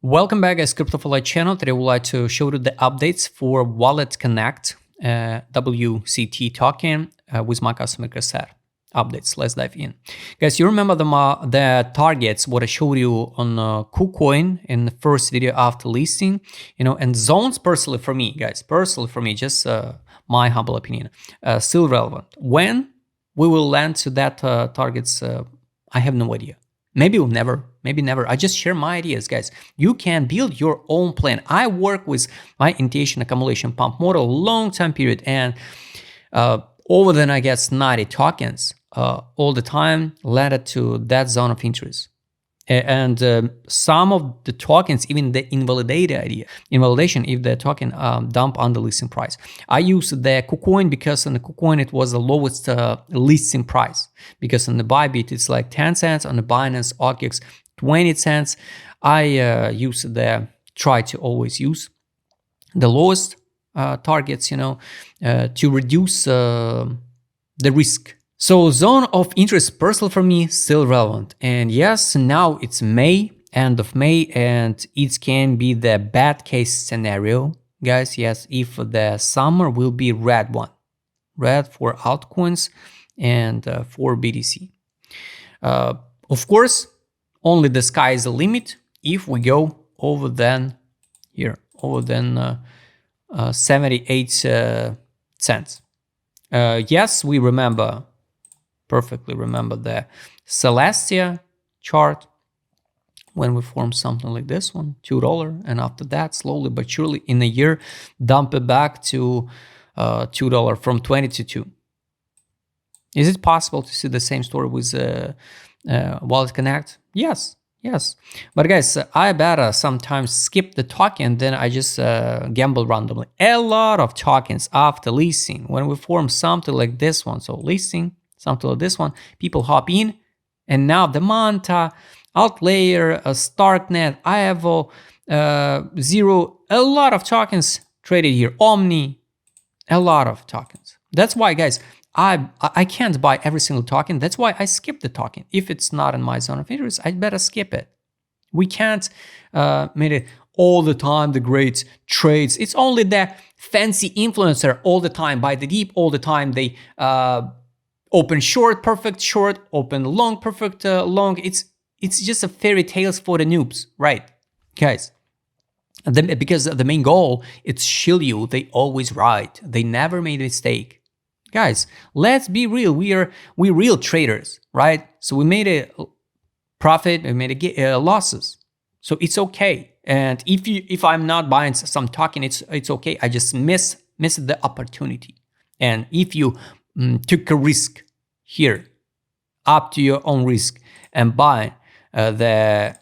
Welcome back, guys. Crypto for Life channel. Today, we'd like to show you the updates for Wallet Connect WCT token with my customer cassette updates. Let's dive in, guys. You remember the targets what I showed you on KuCoin in the first video after listing, and zones. Personally, for me, guys, just my humble opinion, still relevant. When we will land to that targets, I have no idea. Maybe we'll never, maybe never. I just share my ideas, guys. You can build your own plan. I work with my initiation accumulation pump model long time period, and over then I get 90 tokens all the time landed to that zone of interest. And some of the tokens, even the invalidation if the token dump on the listing price. I use the KuCoin because on the KuCoin it was the lowest listing price, because on the Bybit it's like 10 cents, on the Binance OKX 20 cents. I try to always use the lowest targets, to reduce the risk. So zone of interest personal for me still relevant. And yes, now it's May, end of May, and it can be the bad case scenario, guys. Yes, if the summer will be red one, red for altcoins and for BTC. Of course, only the sky is the limit if we go over than 78 cents. Yes, we perfectly remember the Celestia chart when we form something like this one, $2, and after that, slowly but surely in a year, dump it back to $2 from 20 to 2. Is it possible to see the same story with Wallet Connect? Yes. But guys, I better sometimes skip the token, then I just gamble randomly. A lot of tokens after listing, when we form something like this one, so listing, something like this one, people hop in, and now the Manta, Outlayer, Starknet, Iovo, Zero, a lot of tokens traded here. Omni, a lot of tokens. That's why, guys, I can't buy every single token. That's why I skip the token. If it's not in my zone of interest, I'd better skip it. We can't make it all the time the great trades. It's only the fancy influencer all the time buy the deep, all the time they open short, perfect short, open long, perfect long. It's just a fairy tales for the noobs, right, guys? Because the main goal is shield you. They always right. They never made a mistake, guys. Let's be real. We're real traders, right? So we made a profit, we made a losses, so it's okay. And if I'm not buying some token, it's okay. I just miss the opportunity. And if you took a risk here, up to your own risk, and buy the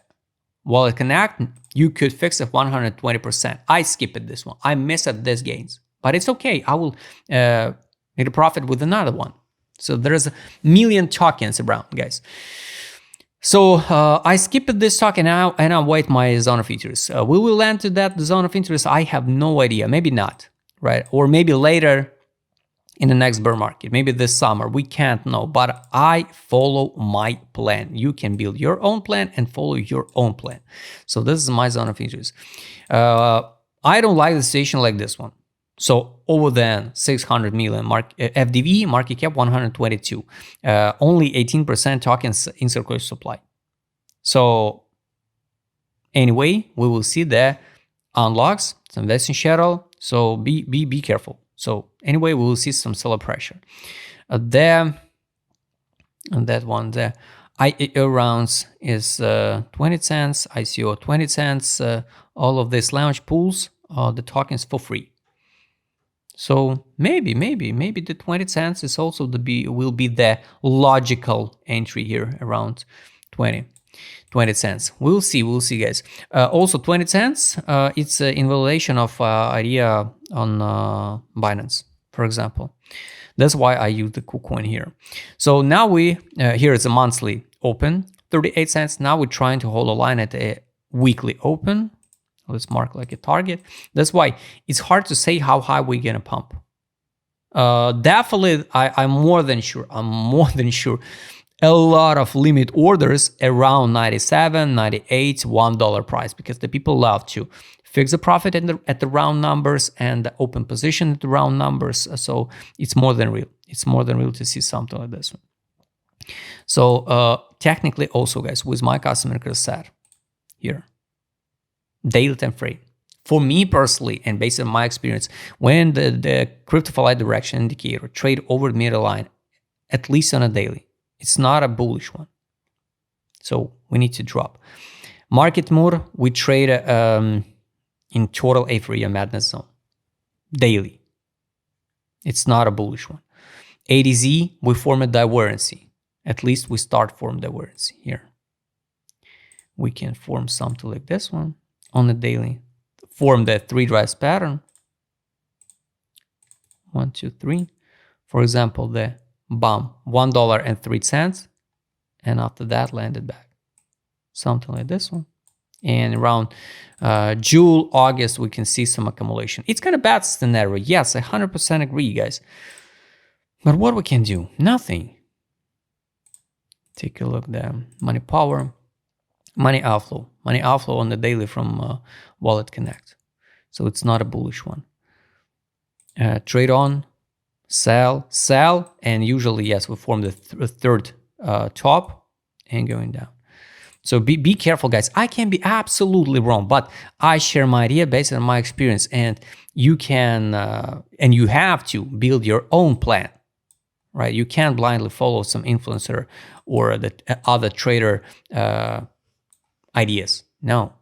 Wallet Connect, you could fix it 120%. I skipped this one. I missed these gains, but it's okay. I will make a profit with another one. So there's a million tokens around, guys. So I skipped this token now, and I wait my zone of interest. We will land to that zone of interest. I have no idea. Maybe not, right? Or maybe later in the next bear market, maybe this summer, we can't know, but I follow my plan. You can build your own plan and follow your own plan. So this is my zone of interest. I don't like the situation like this one. So over than 600 million FDV, market cap 122, only 18% tokens in circulation supply. So anyway, we will see the unlocks, some investing schedule. So be careful. So anyway, we will see some seller pressure. There, and that one there, IEO rounds is 20 cents, ICO 20 cents. All of these launch pools, the tokens for free. So maybe the 20 cents is also will be the logical entry here around 20 cents. We'll see, guys. Also 20 cents, it's an invalidation of idea on Binance, for example. That's why I use the KuCoin here. So now here is a monthly open, 38 cents. Now we're trying to hold a line at a weekly open. Let's mark like a target. That's why it's hard to say how high we're gonna pump. Definitely, I'm more than sure a lot of limit orders around 97, 98, $1 price, because the people love to fix the profit at the round numbers and the open position at the round numbers. So it's more than real. It's more than real to see something like this one. So technically also, guys, with my customer set here, daily time frame, for me personally, and based on my experience, when the crypto flight direction indicator trade over the middle line, at least on a daily, it's not a bullish one. So we need to drop. Market mood, we trade in total euphoria madness zone daily. It's not a bullish one. ADZ, we form a divergence. At least we start form divergence here. We can form something like this one on the daily. Form the 3 drives pattern. 1, 2, 3. For example, the BAM, $1.03, and after that landed back. Something like this one. And around July, August, we can see some accumulation. It's kind of bad scenario. Yes, I 100% agree, guys. But what we can do? Nothing. Take a look there. Money power, money outflow. Money outflow on the daily from Wallet Connect. So it's not a bullish one. Trade on, sell, and usually, yes, we form the third top and going down. So be careful, guys. I can be absolutely wrong, but I share my idea based on my experience, and you can and you have to build your own plan, right? You can't blindly follow some influencer or the other trader ideas. No,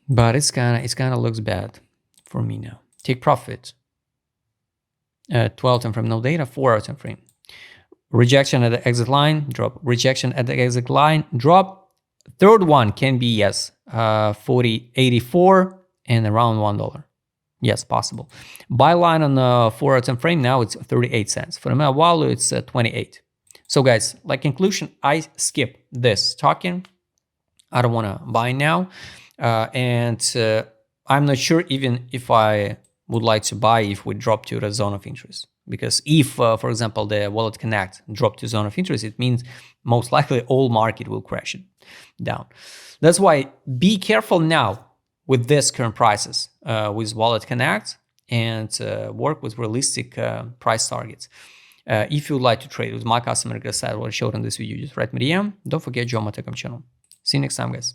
but it's kind of looks bad for me now. Take profit. 12 time frame, no data. 4 hour time frame. Rejection at the exit line, drop. Rejection at the exit line, drop. Third one can be, yes, 40.84 and around $1. Yes, possible. Buy line on the 4 hour time frame, now it's 38 cents. For the value, it's 28. So guys, like conclusion, I skip this token. I don't want to buy now. And I'm not sure even if I would like to buy if we drop to the zone of interest. Because if, for example, the Wallet Connect drop to zone of interest, it means most likely all market will crash it down. That's why be careful now with this current prices with Wallet Connect and work with realistic price targets. If you would like to trade with my customer set, what I showed in this video, just write me DM. Don't forget, join my Telegram channel. See you next time, guys.